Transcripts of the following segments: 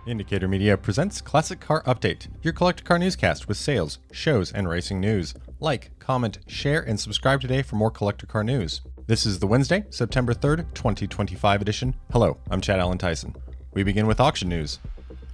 Indicator Media presents Classic Car Update, your collector car newscast with sales, shows, and racing news. Like, comment, share, and subscribe today for more collector car news. This is the Wednesday, September 3rd, 2025 edition. Hello, I'm Chad Allen Tyson. We begin with auction news.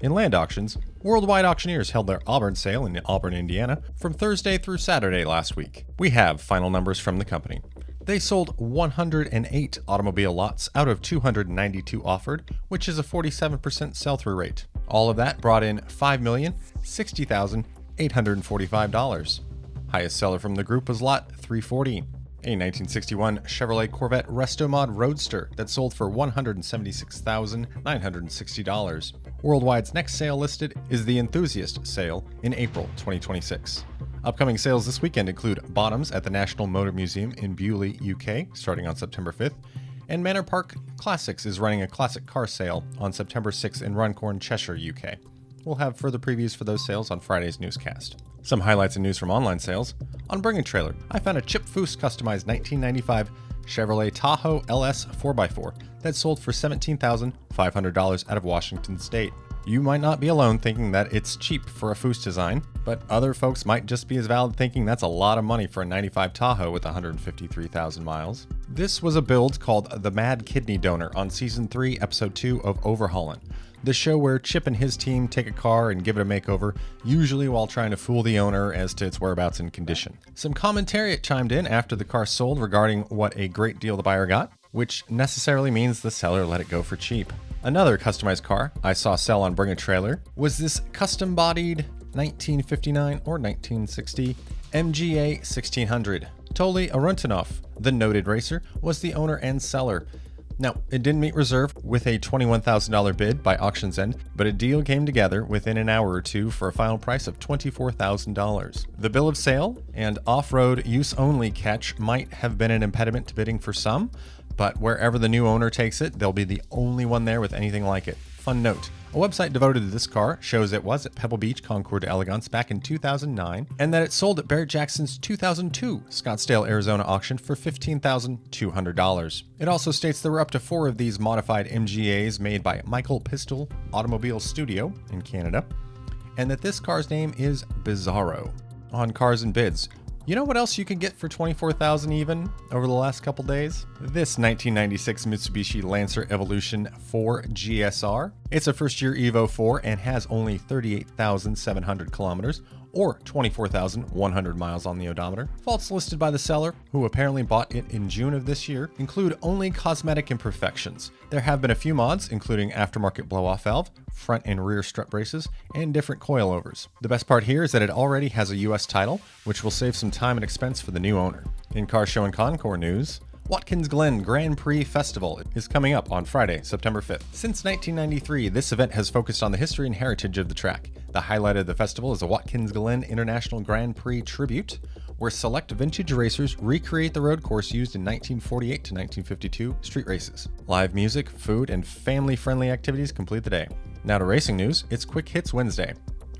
In land auctions, Worldwide Auctioneers held their Auburn sale in Auburn, Indiana, from Thursday through Saturday last week. We have final numbers from the company. They sold 108 automobile lots out of 292 offered, which is a 47% sell-through rate. All of that brought in $5,060,845. Highest seller from the group was lot 340, a 1961 Chevrolet Corvette Restomod Roadster that sold for $176,960. Worldwide's next sale listed is the Enthusiast sale in April 2026. Upcoming sales this weekend include Bottoms at the National Motor Museum in Bewley, UK, starting on September 5th, and Manor Park Classics is running a classic car sale on September 6th in Runcorn, Cheshire, UK. We'll have further previews for those sales on Friday's newscast. Some highlights and news from online sales. On Bring a Trailer, I found a Chip Foose customized 1995 Chevrolet Tahoe LS 4x4 that sold for $17,500 out of Washington State. You might not be alone thinking that it's cheap for a Foose design, but other folks might just be as valid thinking that's a lot of money for a 95 Tahoe with 153,000 miles. This was a build called The Mad Kidney Donor on Season 3, Episode 2 of Overhaulin', the show where Chip and his team take a car and give it a makeover, usually while trying to fool the owner as to its whereabouts and condition. Some commentary chimed in after the car sold regarding what a great deal the buyer got, which necessarily means the seller let it go for cheap. Another customized car I saw sell on Bring a Trailer was this custom-bodied 1959 or 1960 MGA 1600. Toli Aruntunoff, the noted racer, was the owner and seller. Now, it didn't meet reserve with a $21,000 bid by auction's end, but a deal came together within an hour or two for a final price of $24,000. The bill of sale and off-road use-only catch might have been an impediment to bidding for some, but wherever the new owner takes it, they'll be the only one there with anything like it. Fun note, a website devoted to this car shows it was at Pebble Beach Concours d'Elegance back in 2009, and that it sold at Barrett-Jackson's 2002 Scottsdale, Arizona auction for $15,200. It also states there were up to 4 of these modified MGAs made by Michael Pistol Automobile Studio in Canada, and that this car's name is Bizarro. On cars and bids, you know what else you can get for $24,000 even over the last couple days? This 1996 Mitsubishi Lancer Evolution 4 GSR. It's a first-year Evo 4 and has only 38,700 kilometers or 24,100 miles on the odometer. Faults listed by the seller, who apparently bought it in June of this year, include only cosmetic imperfections. There have been a few mods, including aftermarket blow-off valve, front and rear strut braces, and different coilovers. The best part here is that it already has a US title, which will save some time and expense for the new owner. In Car Show and Concours news, Watkins Glen Grand Prix Festival is coming up on Friday, September 5th. Since 1993, this event has focused on the history and heritage of the track. The highlight of the festival is the Watkins Glen International Grand Prix Tribute, where select vintage racers recreate the road course used in 1948 to 1952 street races. Live music, food, and family-friendly activities complete the day. Now to racing news, it's Quick Hits Wednesday.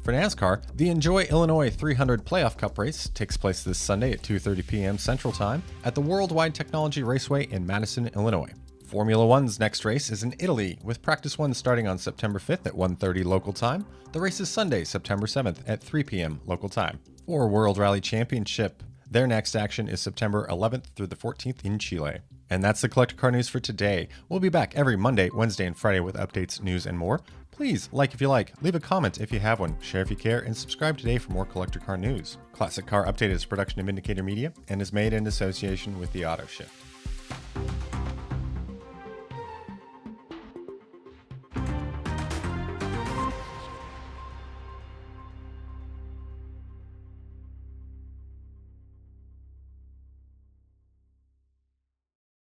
For NASCAR, the Enjoy Illinois 300 Playoff Cup race takes place this Sunday at 2:30 p.m. Central Time at the Worldwide Technology Raceway in Madison, Illinois. Formula One's next race is in Italy, with Practice 1 starting on September 5th at 1:30 local time. The race is Sunday, September 7th at 3 p.m. local time. For World Rally Championship, their next action is September 11th through the 14th in Chile. And that's the collector car news for today. We'll be back every Monday, Wednesday, and Friday with updates, news, and more. Please like if you like, leave a comment if you have one, share if you care, and subscribe today for more collector car news. Classic Car Update is a production of Indicator Media and is made in association with the Autoshift.